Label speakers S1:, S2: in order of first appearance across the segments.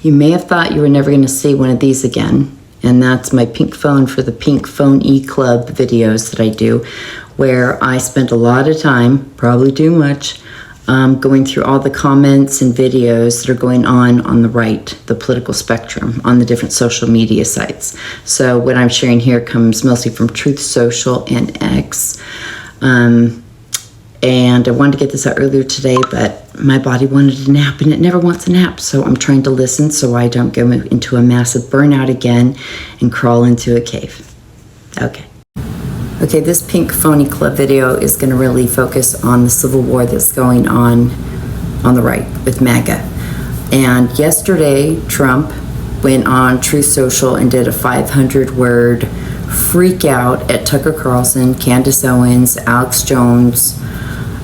S1: You may have thought you were never going to see one of these again, and that's my pink phone for the Pink Phone E-Club videos that I do, where I spent a lot of time, probably too much, going through all the comments and videos that are going on the right, the political spectrum, on the different social media sites. So what I'm sharing here comes mostly from Truth Social and X. And I wanted to get this out earlier today, but my body wanted a nap, and it never wants a nap. So I'm trying to listen so I don't go into a massive burnout again and crawl into a cave. Okay, this Pink Phony Club video is going to really focus on the civil war that's going on the right with Maga. And yesterday, Trump went on Truth Social and did a 500-word freak out at Tucker Carlson, Candace Owens, Alex Jones,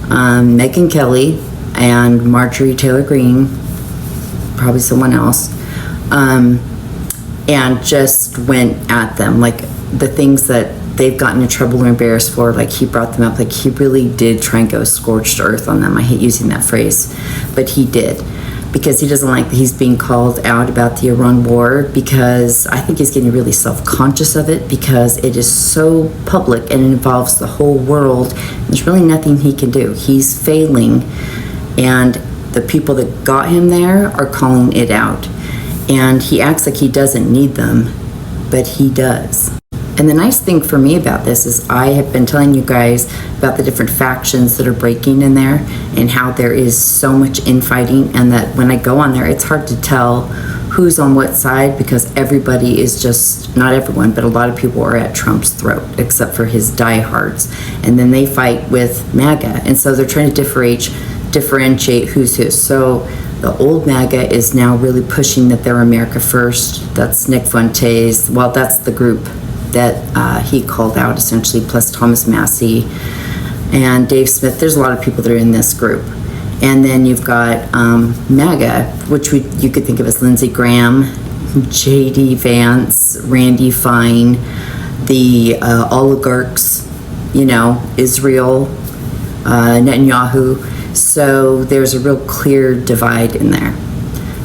S1: Megyn Kelly, and Marjorie Taylor Greene, probably someone else, and just went at them, like the things that they've gotten in trouble or embarrassed for, like he brought them up, like he really did try and go scorched earth on them. I hate using that phrase, but he did, because he doesn't like that he's being called out about the Iran war, because I think he's getting really self-conscious of it, because it is so public and it involves the whole world. There's really nothing he can do. He's failing, and the people that got him there are calling it out. And he acts like he doesn't need them, but he does. And the nice thing for me about this is I have been telling you guys about the different factions that are breaking in there, and how there is so much infighting, and that when I go on there, it's hard to tell who's on what side, because everybody is just, not everyone, but a lot of people are at Trump's throat, except for his diehards. And then they fight with Maga. And so they're trying to differentiate who's who. So the old Maga is now really pushing that they're America first. That's Nick Fuentes. Well, that's the group that he called out, essentially, plus Thomas Massey and Dave Smith. There's a lot of people that are in this group. And then you've got Maga, which you could think of as Lindsey Graham, J.D. Vance, Randy Fine, the oligarchs, Israel, Netanyahu. So there's a real clear divide in there.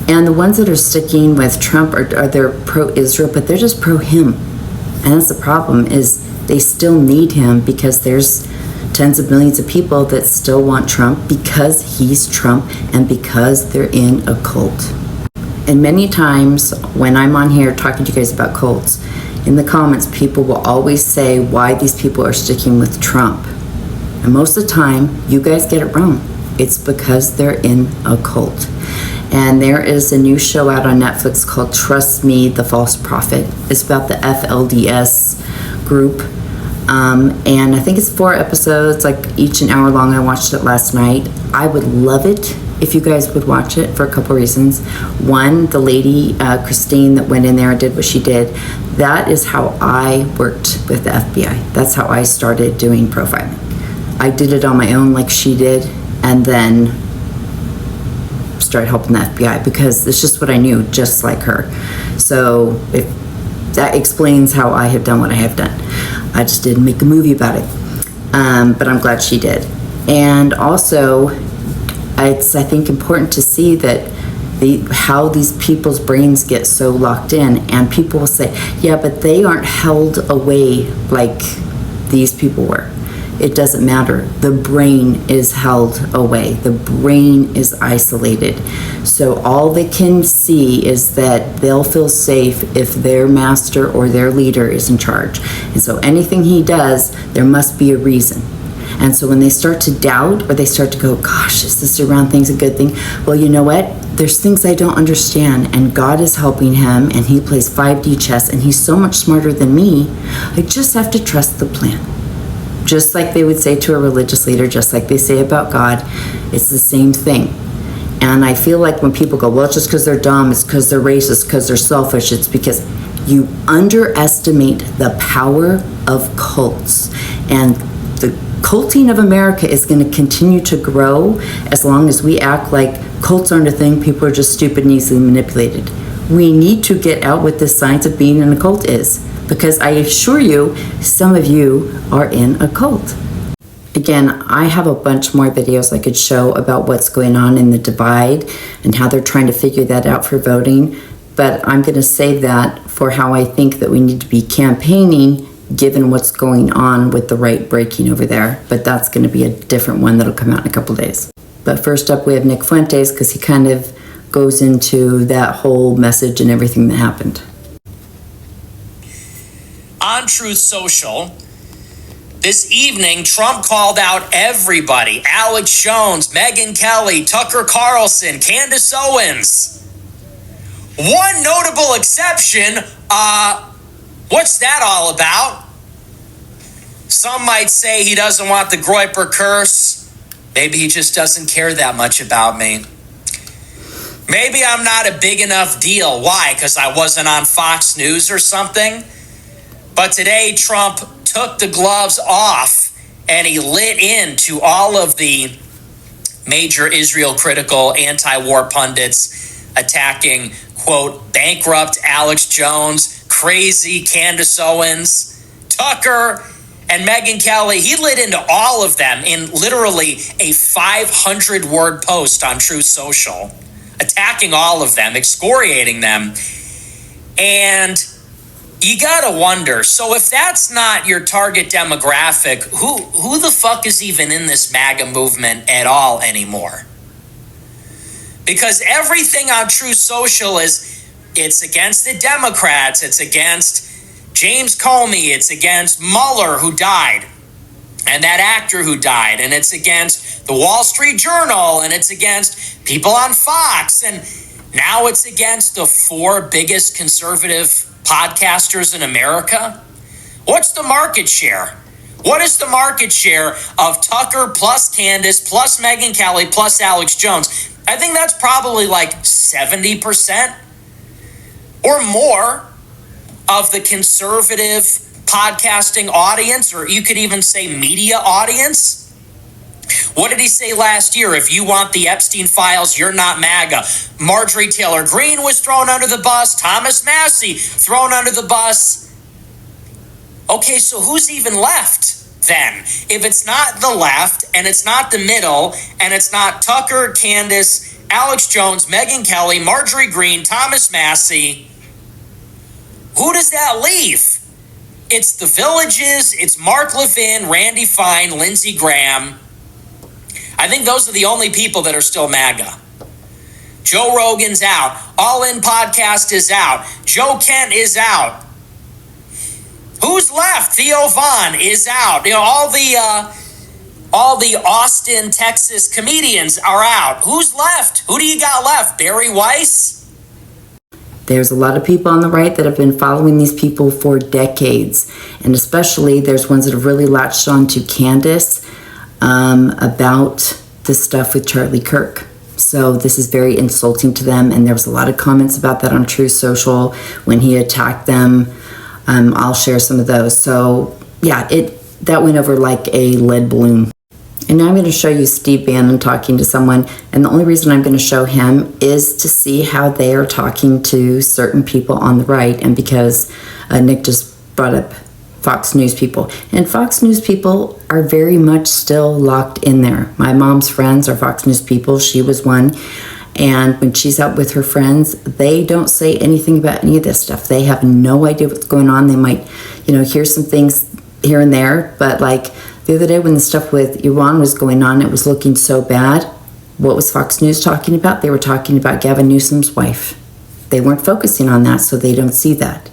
S1: And the ones that are sticking with Trump they're pro-Israel, but they're just pro-him. And that's the problem, is they still need him, because there's tens of millions of people that still want Trump because he's Trump, and because they're in a cult. And many times when I'm on here talking to you guys about cults, in the comments people will always say why these people are sticking with Trump. And most of the time, you guys get it wrong. It's because they're in a cult. And there is a new show out on Netflix called Trust Me, the False Prophet. It's about the FLDS group. And I think it's 4 episodes, like each an hour long. I watched it last night. I would love it if you guys would watch it, for a couple reasons. One, the lady, Christine, that went in there and did what she did, that is how I worked with the FBI. That's how I started doing profiling. I did it on my own like she did, and then started helping the FBI, because it's just what I knew, just like her. So if that explains how I have done what I have done. I just didn't make a movie about it, but I'm glad she did. And also, it's, I think, important to see that how these people's brains get so locked in. And people will say, yeah, but they aren't held away like these people were. It doesn't matter. The brain is held away. The brain is isolated. So all they can see is that they'll feel safe if their master or their leader is in charge. And so anything he does, there must be a reason. And so when they start to doubt, or they start to go, gosh, is this Iran thing's a good thing? Well, you know what? There's things I don't understand, and God is helping him, and he plays 5D chess, and he's so much smarter than me. I just have to trust the plan. Just like they would say to a religious leader, just like they say about God, it's the same thing. And I feel like when people go, well, it's just because they're dumb, it's because they're racist, because they're selfish, it's because you underestimate the power of cults. And the culting of America is going to continue to grow as long as we act like cults aren't a thing, people are just stupid and easily manipulated. We need to get out what the science of being in a cult is, because I assure you, some of you are in a cult. Again, I have a bunch more videos I could show about what's going on in the divide and how they're trying to figure that out for voting, but I'm going to save that for how I think that we need to be campaigning given what's going on with the right breaking over there. But that's going to be a different one that'll come out in a couple days. But first up, we have Nick Fuentes, because he kind of goes into that whole message and everything that happened.
S2: On Truth Social, this evening, Trump called out everybody: Alex Jones, Megyn Kelly, Tucker Carlson, Candace Owens. One notable exception, what's that all about? Some might say he doesn't want the Groyper curse. Maybe he just doesn't care that much about me. Maybe I'm not a big enough deal. Why? Because I wasn't on Fox News or something? But today, Trump took the gloves off and he lit into all of the major Israel-critical anti-war pundits attacking, quote, bankrupt Alex Jones, crazy Candace Owens, Tucker, and Megyn Kelly. He lit into all of them in literally a 500-word post on Truth Social, attacking all of them, excoriating them. And you gotta wonder, so if that's not your target demographic, who the fuck is even in this MAGA movement at all anymore? Because everything on Truth Social it's against the Democrats, it's against James Comey, it's against Mueller, who died, and that actor who died, and it's against the Wall Street Journal, and it's against people on Fox, and now it's against the 4 biggest conservative podcasters in America. What's the market share? What is the market share of Tucker plus Candace plus Megyn Kelly plus Alex Jones? I think that's probably like 70% or more of the conservative podcasting audience, or you could even say media audience. What did he say last year? If you want the Epstein files, you're not MAGA. Marjorie Taylor Greene was thrown under the bus. Thomas Massey thrown under the bus. Okay, so who's even left then? If it's not the left, and it's not the middle, and it's not Tucker, Candace, Alex Jones, Megyn Kelly, Marjorie Greene, Thomas Massey, who does that leave? It's the Villages, it's Mark Levin, Randy Fine, Lindsey Graham. I think those are the only people that are still MAGA. Joe Rogan's out. All In Podcast is out. Joe Kent is out. Who's left? Theo Vaughn is out. You know, all the Austin, Texas comedians are out. Who's left? Who do you got left? Barry Weiss?
S1: There's a lot of people on the right that have been following these people for decades. And especially there's ones that have really latched on to Candace about the stuff with Charlie Kirk. So this is very insulting to them, and there was a lot of comments about that on Truth Social when he attacked them. I'll share some of those. So yeah, that went over like a lead balloon. And now I'm going to show you Steve Bannon talking to someone, and the only reason I'm going to show him is to see how they are talking to certain people on the right, and because Nick just brought up Fox News people. And Fox News people are very much still locked in there. My mom's friends are Fox News people. She was one. And when she's out with her friends, they don't say anything about any of this stuff. They have no idea what's going on. They might, hear some things here and there. But like the other day when the stuff with Iran was going on, it was looking so bad. What was Fox News talking about? They were talking about Gavin Newsom's wife. They weren't focusing on that, so they don't see that.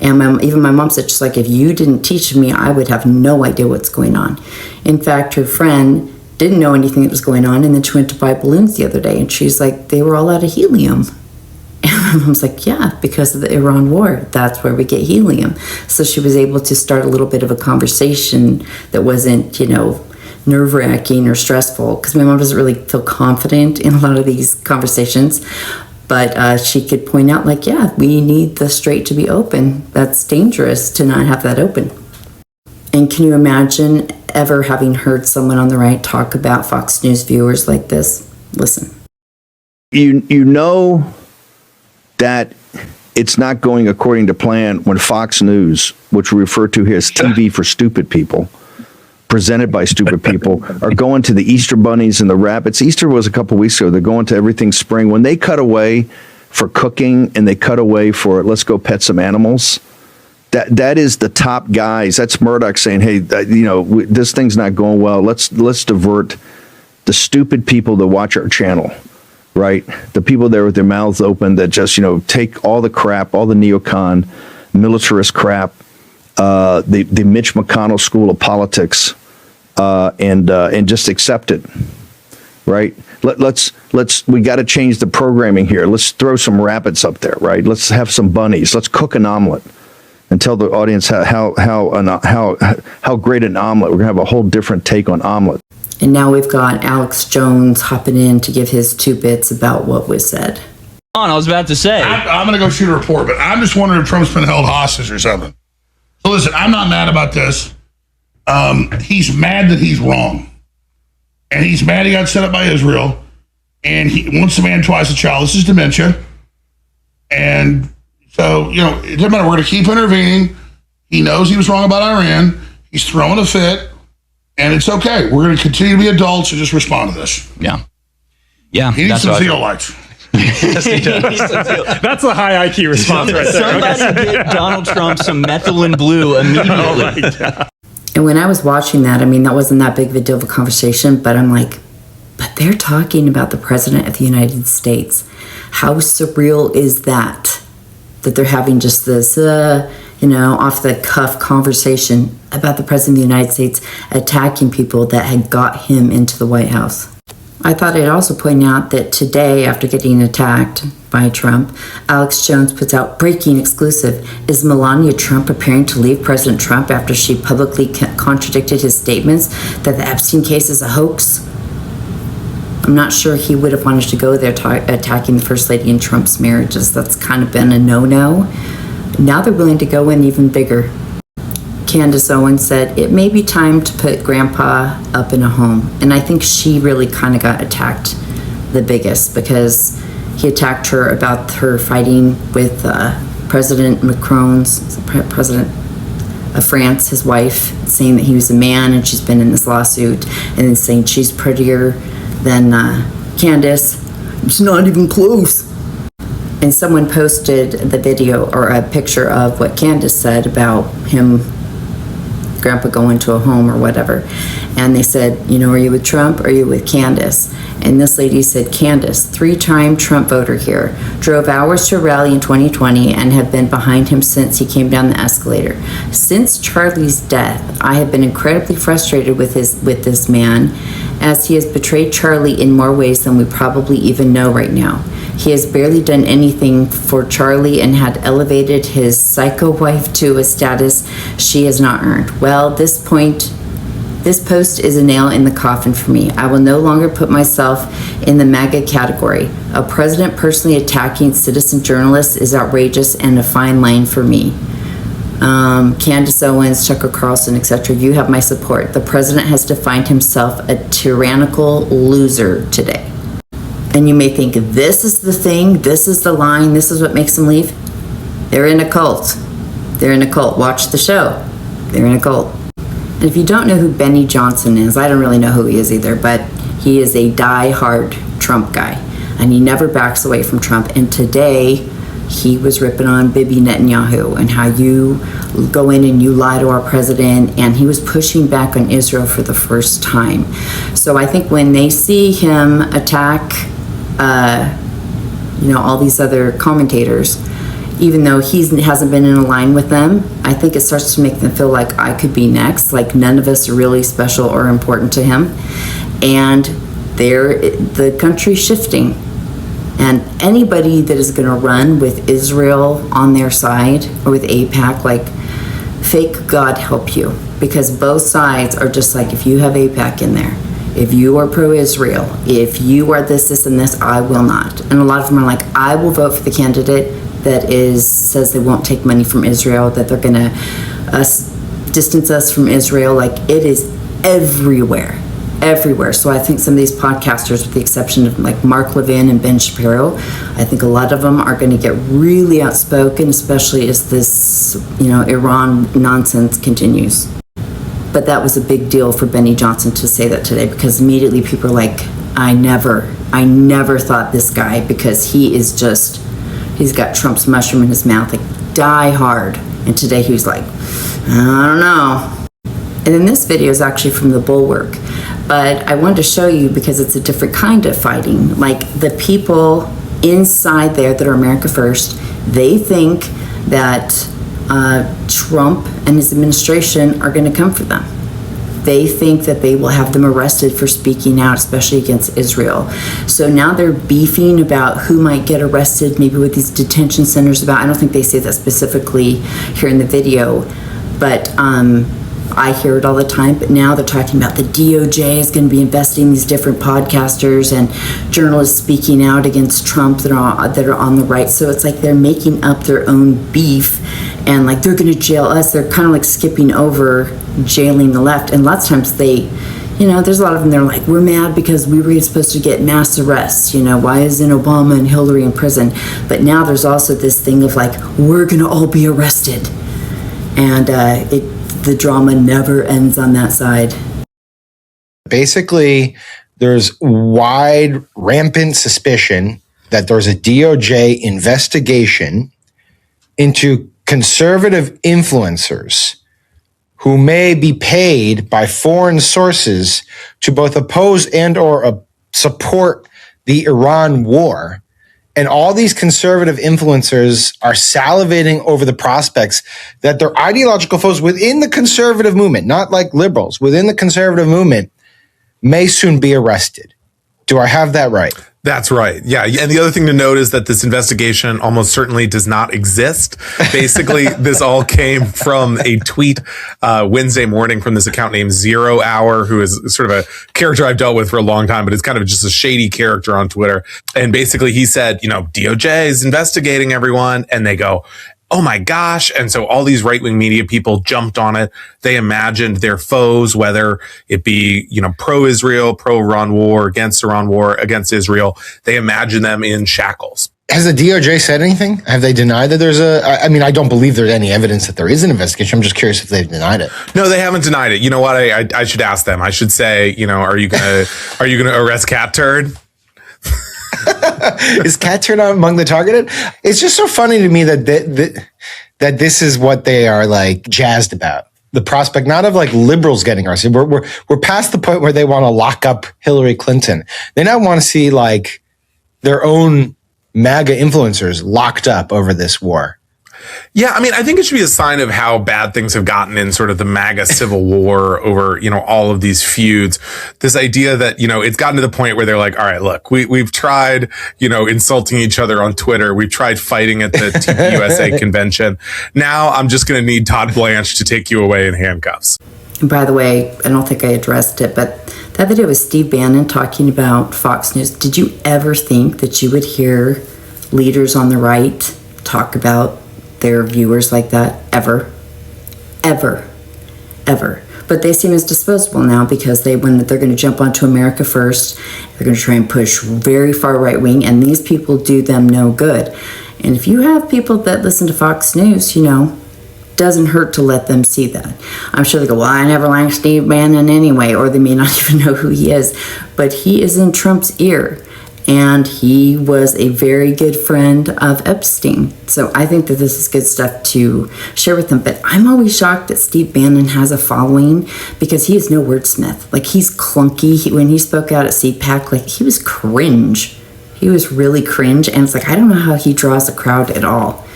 S1: And even my mom said, just like, if you didn't teach me, I would have no idea what's going on. In fact, her friend didn't know anything that was going on, and then she went to buy balloons the other day, and she's like, they were all out of helium. And my mom's like, yeah, because of the Iran war, that's where we get helium. So she was able to start a little bit of a conversation that wasn't, nerve-wracking or stressful, because my mom doesn't really feel confident in a lot of these conversations. But she could point out, like, yeah, we need the Strait to be open. That's dangerous to not have that open. And can you imagine ever having heard someone on the right talk about Fox News viewers like this? Listen.
S3: You know that it's not going according to plan when Fox News, which we refer to here as TV for stupid people, presented by stupid people are going to the Easter bunnies and the rabbits. Easter was a couple weeks ago. They're going to everything spring. When they cut away for cooking and they cut away for let's go pet some animals, that is the top guys. That's Murdoch saying, hey, this thing's not going well. Let's divert the stupid people that watch our channel, right? The people there with their mouths open that just, take all the crap, all the neocon, militarist crap, the Mitch McConnell school of politics, and just accept it, right? We got to change the programming here. Let's throw some rabbits up there, right? Let's have some bunnies. Let's cook an omelet and tell the audience how great an omelet. We're gonna have a whole different take on omelet.
S1: And now we've got Alex Jones hopping in to give his 2 bits about what was said.
S4: I was about to say.
S5: I'm going to go shoot a report, but I'm just wondering if Trump's been held hostage or something. So listen, I'm not mad about this. He's mad that he's wrong. And he's mad he got set up by Israel. And he once a man, twice a child. This is dementia. And so, it doesn't matter. We're going to keep intervening. He knows he was wrong about Iran. He's throwing a fit. And it's okay. We're going to continue to be adults and just respond to this.
S4: Yeah.
S5: He needs some zeolites.
S4: Yes, he does.
S6: That's a high IQ response right there.
S4: Somebody get Donald Trump some methylene blue immediately.
S1: And when I was watching that, that wasn't that big of a deal of a conversation, but I'm like, but they're talking about the President of the United States. How surreal is that they're having just this, off the cuff conversation about the President of the United States attacking people that had got him into the White House. I thought I'd also point out that today, after getting attacked by Trump, Alex Jones puts out breaking exclusive. Is Melania Trump preparing to leave President Trump after she publicly contradicted his statements that the Epstein case is a hoax? I'm not sure he would have wanted to go there attacking the First Lady in Trump's marriages. That's kind of been a no-no. Now they're willing to go in even bigger. Candace Owens said, it may be time to put Grandpa up in a home. And I think she really kind of got attacked the biggest because he attacked her about her fighting with President Macron's, President of France, his wife, saying that he was a man and she's been in this lawsuit, and then saying she's prettier than Candace. It's not even close. And someone posted the video or a picture of what Candace said about him, Grandpa, going to a home or whatever. And they said, are you with Trump or are you with Candace? And this lady said, Candace, 3-time Trump voter here, drove hours to a rally in 2020 and have been behind him since he came down the escalator. Since Charlie's death, I have been incredibly frustrated with this man, as he has betrayed Charlie in more ways than we probably even know right now. He has barely done anything for Charlie and had elevated his psycho wife to a status she has not earned. Well, this post is a nail in the coffin for me. I will no longer put myself in the Maga category. A president personally attacking citizen journalists is outrageous and a fine line for me. Candace Owens, Tucker Carlson, etc. You have my support. The president has defined himself a tyrannical loser today. And you may think, this is the thing, this is the line, this is what makes them leave. They're in a cult. They're in a cult. Watch the show. They're in a cult. And if you don't know who Benny Johnson is, I don't really know who he is either, but he is a die-hard Trump guy. And he never backs away from Trump. And today, he was ripping on Bibi Netanyahu and how you go in and you lie to our president, and he was pushing back on Israel for the first time. So I think when they see him attack all these other commentators, even though he hasn't been in a line with them, I think it starts to make them feel like I could be next, like none of us are really special or important to him. And the country's shifting. And anybody that is going to run with Israel on their side or with AIPAC, like, fake God help you. Because both sides are just like, if you have AIPAC in there, if you are pro-Israel, if you are this, and this, I will not. And a lot of them are like, I will vote for the candidate that says they won't take money from Israel, that they're going to distance us from Israel. Like, it is everywhere. So I think some of these podcasters, with the exception of like Mark Levin and Ben Shapiro, I think a lot of them are going to get really outspoken, especially as this, Iran nonsense continues. But that was a big deal for Benny Johnson to say that today, because immediately people are like, I never thought this guy, because he's got Trump's mushroom in his mouth, like die hard. And today he was like, I don't know. And then this video is actually from the Bulwark, but I wanted to show you because it's a different kind of fighting. Like the people inside there that are America First, they think that Trump and his administration are going to come for them. They think that they will have them arrested for speaking out, especially against Israel. So now they're beefing about who might get arrested, maybe with these detention centers. I don't think they say that specifically here in the video, but I hear it all the time. But now they're talking about the DOJ is going to be investigating these different podcasters and journalists speaking out against Trump that are on the right. So it's like they're making up their own beef, and like they're going to jail us. They're kind of like skipping over jailing the left. And lots of times there's a lot of them, they're like, we're mad because we were supposed to get mass arrests. Why isn't Obama and Hillary in prison? But now there's also this thing of like, we're going to all be arrested. And the drama never ends on that side.
S7: Basically, there's wide, rampant suspicion that there's a DOJ investigation into conservative influencers who may be paid by foreign sources to both oppose and or support the Iran war. And all these conservative influencers are salivating over the prospects that their ideological foes within the conservative movement, not like liberals, within the conservative movement, may soon be arrested. Do I have that right?
S8: That's right. Yeah. And the other thing to note is that this investigation almost certainly does not exist. Basically, this all came from a tweet Wednesday morning from this account named 0 Hour, who is sort of a character I've dealt with for a long time, but it's kind of just a shady character on Twitter. And basically he said, DOJ is investigating everyone. And they go, oh my gosh. And so all these right-wing media people jumped on it. They imagined their foes, whether it be, pro-Israel, pro-Iran war, against Israel. They imagined them in shackles.
S7: Has the DOJ said anything? Have they denied that there's I don't believe there's any evidence that there is an investigation. I'm just curious if they've denied it.
S8: No, they haven't denied it. You know what? I should ask them. I should say, are you gonna arrest Cat Turd?
S7: Is Cat Turd among the targeted? It's just so funny to me that this is what they are like jazzed about. The prospect not of like liberals getting arrested. We're past the point where they want to lock up Hillary Clinton. They now want to see like their own MAGA influencers locked up over this war.
S8: Yeah, I think it should be a sign of how bad things have gotten in sort of the MAGA civil war over, all of these feuds. This idea that, it's gotten to the point where they're like, all right, look, we've tried, insulting each other on Twitter. We've tried fighting at the TPUSA convention. Now I'm just going to need Todd Blanche to take you away in handcuffs.
S1: And by the way, I don't think I addressed it, but that video was Steve Bannon talking about Fox News. Did you ever think that you would hear leaders on the right talk about their viewers like that? Ever. But they seem as disposable now because when they're going to jump onto America First, they're going to try and push very far right wing, and these people do them no good. And if you have people that listen to Fox News, doesn't hurt to let them see that. I'm sure they go, well, I never liked Steve Bannon anyway, or they may not even know who he is, but he is in Trump's ear. And he was a very good friend of Epstein. So I think that this is good stuff to share with them. But I'm always shocked that Steve Bannon has a following because he is no wordsmith. Like, he's clunky. When he spoke out at CPAC, like, he was cringe. He was really cringe. And it's like, I don't know how he draws a crowd at all.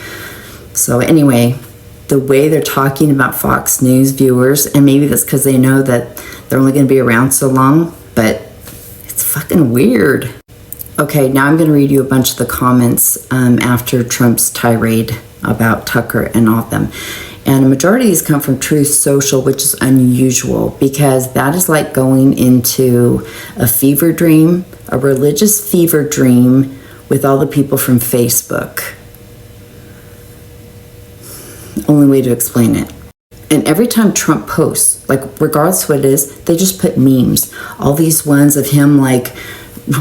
S1: So anyway, the way they're talking about Fox News viewers, and maybe that's because they know that they're only going to be around so long, but it's fucking weird. Okay, now I'm going to read you a bunch of the comments after Trump's tirade about Tucker and all of them. And a majority of these come from Truth Social, which is unusual because that is like going into a fever dream, a religious fever dream with all the people from Facebook. Only way to explain it. And every time Trump posts, like regardless of what it is, they just put memes. All these ones of him like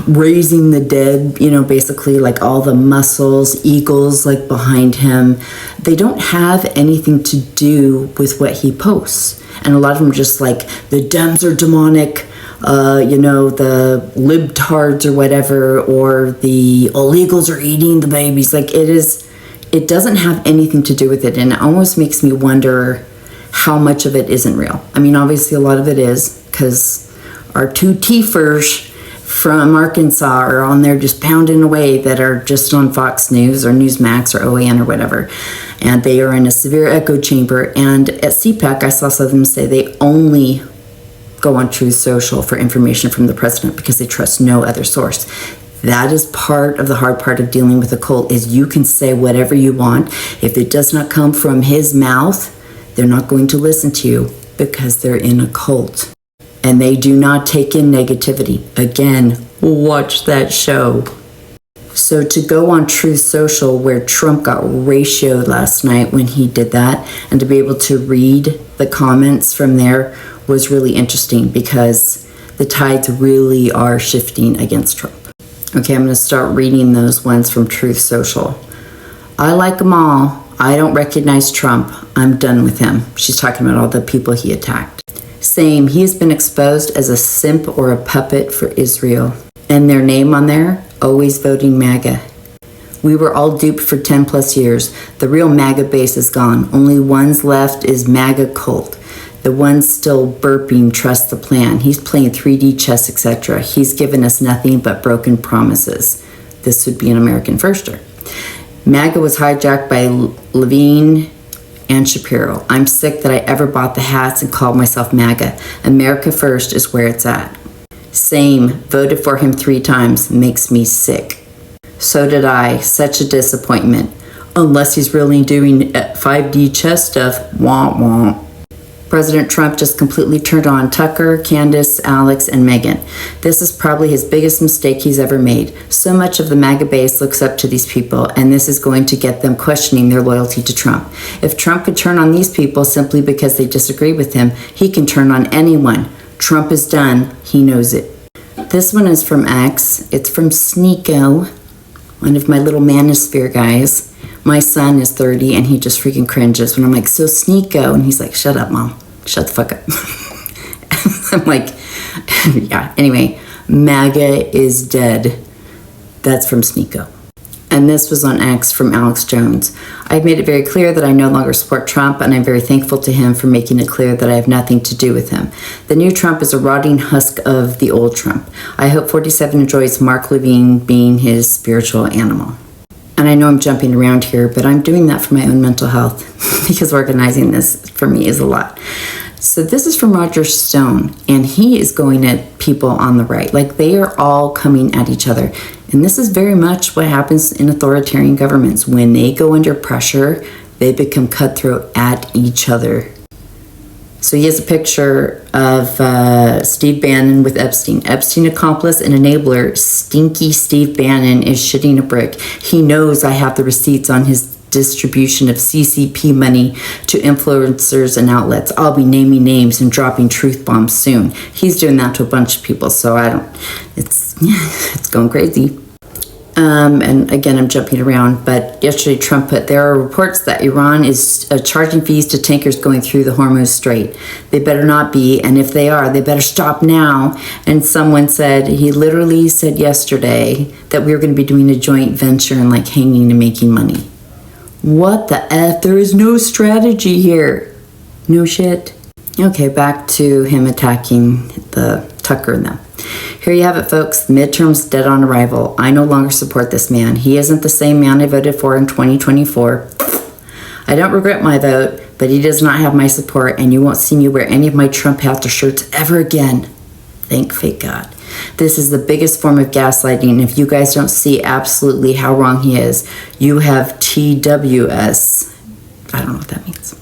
S1: raising the dead, basically like all the muscles, eagles like behind him. They don't have anything to do with what he posts. And a lot of them are just like, the Dems are demonic, the libtards or whatever, or the illegals are eating the babies. Like it doesn't have anything to do with it. And it almost makes me wonder how much of it isn't real. I mean, obviously a lot of it is, because our two Tiefers from Arkansas are on there just pounding away, that are just on Fox News or Newsmax or OAN or whatever. And they are in a severe echo chamber. And at CPAC, I saw some of them say they only go on Truth Social for information from the president because they trust no other source. That is part of the hard part of dealing with a cult, is you can say whatever you want. If it does not come from his mouth, they're not going to listen to you, because they're in a cult. And they do not take in negativity. Again, watch that show. So to go on Truth Social, where Trump got ratioed last night when he did that, and to be able to read the comments from there was really interesting, because the tides really are shifting against Trump. Okay, I'm going to start reading those ones from Truth Social. I like them all. I don't recognize Trump. I'm done with him. She's talking about all the people he attacked. Same, he has been exposed as a simp or a puppet for Israel. And their name on there, always voting MAGA. We were all duped for 10 plus years. The real MAGA base is gone. Only ones left is MAGA cult. The ones still burping trust the plan. He's playing 3D chess, etc. He's given us nothing but broken promises. This would be an American firster. MAGA was hijacked by Levine and Shapiro. I'm sick that I ever bought the hats and called myself MAGA. America first is where it's at. Same, voted for him 3 times. Makes me sick. So did I. Such a disappointment. Unless he's really doing 5D chess stuff. Womp womp. President Trump just completely turned on Tucker, Candace, Alex, and Megan. This is probably his biggest mistake he's ever made. So much of the MAGA base looks up to these people, and this is going to get them questioning their loyalty to Trump. If Trump could turn on these people simply because they disagree with him, he can turn on anyone. Trump is done. He knows it. This one is from X. It's from Sneeko, one of my little manosphere guys. My son is 30 and he just freaking cringes when I'm like, so Sneeko, and he's like, shut up, Mom. Shut the fuck up. I'm like, yeah. Anyway, MAGA is dead. That's from Sneeko. And this was on X from Alex Jones. I've made it very clear that I no longer support Trump, and I'm very thankful to him for making it clear that I have nothing to do with him. The new Trump is a rotting husk of the old Trump. I hope 47 enjoys Mark Levine being his spiritual animal. And I know I'm jumping around here, but I'm doing that for my own mental health because organizing this for me is a lot. So this is from Roger Stone, and he is going at people on the right. Like, they are all coming at each other. And this is very much what happens in authoritarian governments. When they go under pressure, they become cutthroat at each other. So he has a picture of Steve Bannon with Epstein. Epstein accomplice and enabler, stinky Steve Bannon is shitting a brick. He knows I have the receipts on his distribution of CCP money to influencers and outlets. I'll be naming names and dropping truth bombs soon. He's doing that to a bunch of people, so it's going crazy. And again, I'm jumping around, but yesterday Trump put, there are reports that Iran is charging fees to tankers going through the Hormuz Strait. They better not be, and if they are, they better stop now. And someone said, he literally said yesterday that we were going to be doing a joint venture and like hanging and making money. What the F? There is no strategy here. No shit. Okay, back to him attacking the Tucker and them. Here you have it, folks. The midterms dead on arrival. I no longer support this man. He isn't the same man I voted for in 2024. I don't regret my vote, but he does not have my support, and you won't see me wear any of my Trump hats or shirts ever again. Thank fake God. This is the biggest form of gaslighting. If you guys don't see absolutely how wrong he is, you have TWS. I don't know what that means.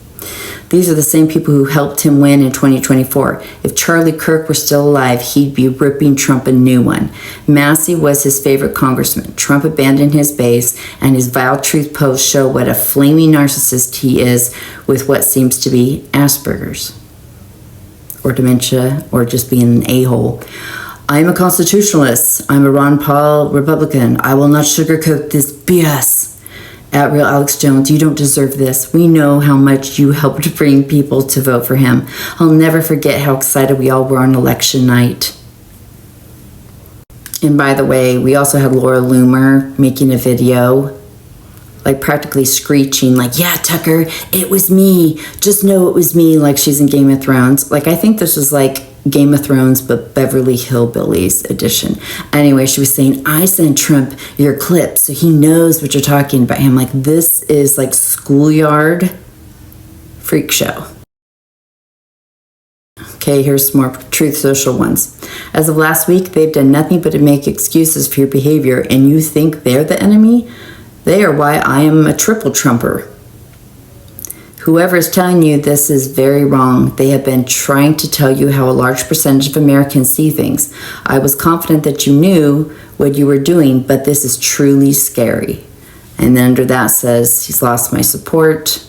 S1: These are the same people who helped him win in 2024. If Charlie Kirk were still alive, he'd be ripping Trump a new one. Massey was his favorite congressman. Trump abandoned his base, and his vile truth posts show what a flaming narcissist he is with what seems to be Asperger's or dementia or just being an a-hole. I'm a constitutionalist. I'm a Ron Paul Republican. I will not sugarcoat this BS. At Real Alex Jones, you don't deserve this. We know how much you helped bring people to vote for him. I'll never forget how excited we all were on election night. And by the way, we also had Laura Loomer making a video, like practically screeching, like, yeah, Tucker, it was me. Just know it was me, like she's in Game of Thrones. Like, I think this was like Game of Thrones, but Beverly Hillbillies edition. Anyway, she was saying, I sent Trump your clip so he knows what you're talking about him. Like, this is like schoolyard freak show. Okay, here's some more Truth Social ones. As of last week, they've done nothing but to make excuses for your behavior, and you think they're the enemy? They are why I am a triple Trumper. Whoever is telling you this is very wrong. They have been trying to tell you how a large percentage of Americans see things. I was confident that you knew what you were doing, but this is truly scary. And then under that says, he's lost my support.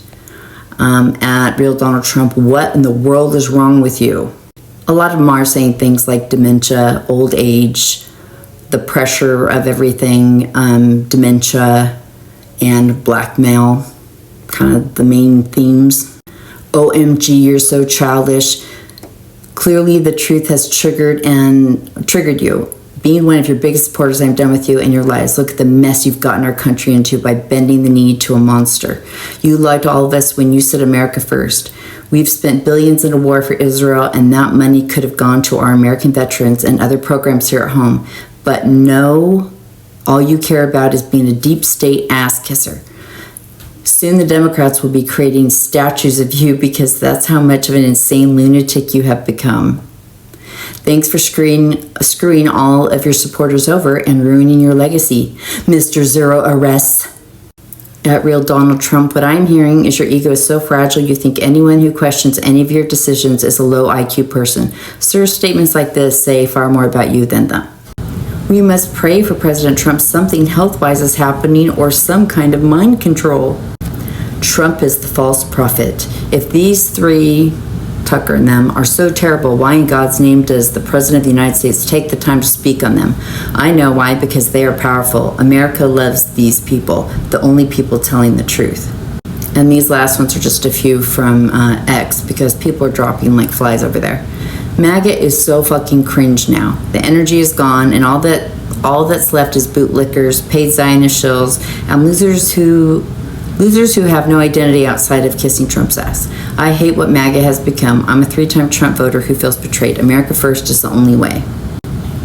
S1: At Real Donald Trump, what in the world is wrong with you? A lot of them are saying things like dementia, old age, the pressure of everything, dementia, and blackmail. Kind of the main themes. OMG, you're so childish. Clearly the truth has triggered you. Being one of your biggest supporters, I'm done with you and your lies. Look at the mess you've gotten our country into by bending the knee to a monster. You lied to all of us when you said America first. We've spent billions in a war for Israel, and that money could have gone to our American veterans and other programs here at home. But no, all you care about is being a deep state ass kisser. Soon the Democrats will be creating statues of you because that's how much of an insane lunatic you have become. Thanks for screwing all of your supporters over and ruining your legacy, Mr. Zero Arrests. At Real Donald Trump, what I'm hearing is your ego is so fragile you think anyone who questions any of your decisions is a low IQ person. Sir, statements like this say far more about you than them. We must pray for President Trump something health-wise is happening or some kind of mind control. Trump is the false prophet. If these three, Tucker and them, are so terrible, why in God's name does the President of the United States take the time to speak on them? I know why, because they are powerful. America loves these people, the only people telling the truth. And these last ones are just a few from X, because people are dropping like flies over there. MAGA is so fucking cringe now. The energy is gone, and all that's left is bootlickers, paid Zionist shills, and losers who have no identity outside of kissing Trump's ass. I hate what MAGA has become. I'm a 3-time Trump voter who feels betrayed. America first is the only way.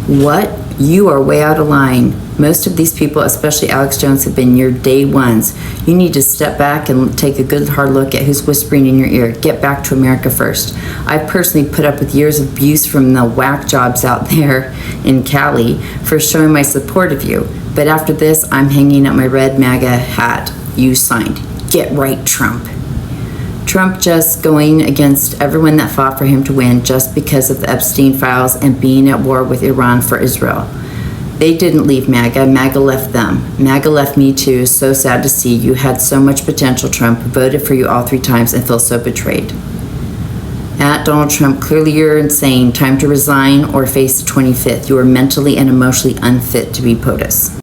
S1: What? You are way out of line. Most of these people, especially Alex Jones, have been your day ones. You need to step back and take a good hard look at who's whispering in your ear. Get back to America first. I've personally put up with years of abuse from the whack jobs out there in Cali for showing my support of you. But after this, I'm hanging up my red MAGA hat you signed. Get right, Trump. Trump just going against everyone that fought for him to win just because of the Epstein files and being at war with Iran for Israel. They didn't leave MAGA. MAGA left them. MAGA left me too. So sad to see. You had so much potential, Trump. Voted for you all 3 times and feel so betrayed. At Donald Trump, clearly you're insane. Time to resign or face the 25th. You are mentally and emotionally unfit to be POTUS.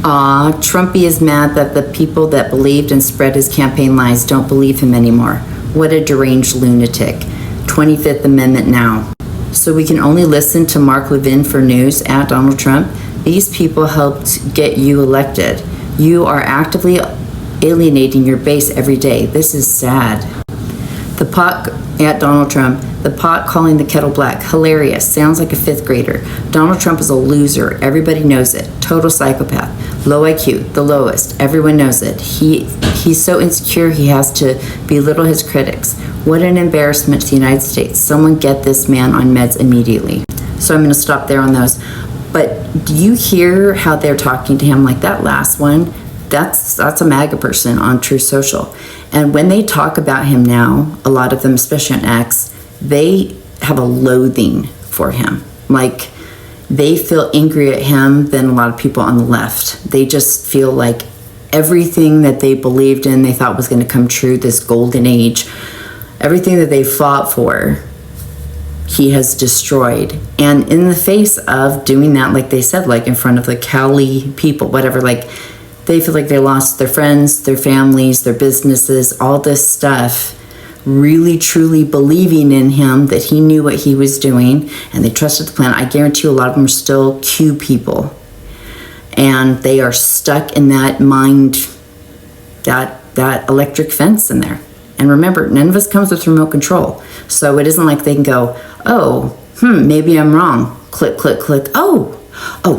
S1: Trumpy is mad that the people that believed and spread his campaign lies don't believe him anymore. What a deranged lunatic. 25th Amendment now. So we can only listen to Mark Levin for news at Donald Trump. These people helped get you elected. You are actively alienating your base every day. This is sad. The pot at Donald Trump, the pot calling the kettle black. Hilarious. Sounds like a 5th grader. Donald Trump is a loser. Everybody knows it. Total psychopath. Low IQ, the lowest. Everyone knows it. He's so insecure he has to belittle his critics. What an embarrassment to the United States. Someone get this man on meds immediately. So I'm going to stop there on those. But do you hear how they're talking to him like that last one? That's a MAGA person on True Social. And when they talk about him now, a lot of them, especially on X, they have a loathing for him. Like, they feel angrier at him than a lot of people on the left. They just feel like everything that they believed in, they thought was going to come true, this golden age, everything that they fought for he has destroyed. And in the face of doing that, like they said, like in front of the Cali people, whatever, like they feel like they lost their friends, their families, their businesses, all this stuff, really truly believing in him that he knew what he was doing and they trusted the plan. I guarantee you a lot of them are still Q people. And they are stuck in that mind, that electric fence in there. And remember, none of us comes with remote control. So it isn't like they can go, oh, maybe I'm wrong. Click, click, click. Oh,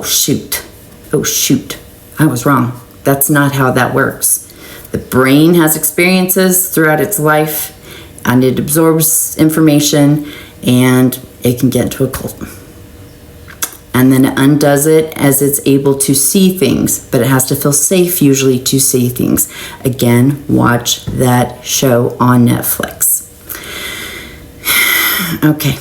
S1: shoot. I was wrong. That's not how that works. The brain has experiences throughout its life and it absorbs information and it can get into a cult. And then it undoes it as it's able to see things, but it has to feel safe usually to see things. Again, watch that show on Netflix. Okay.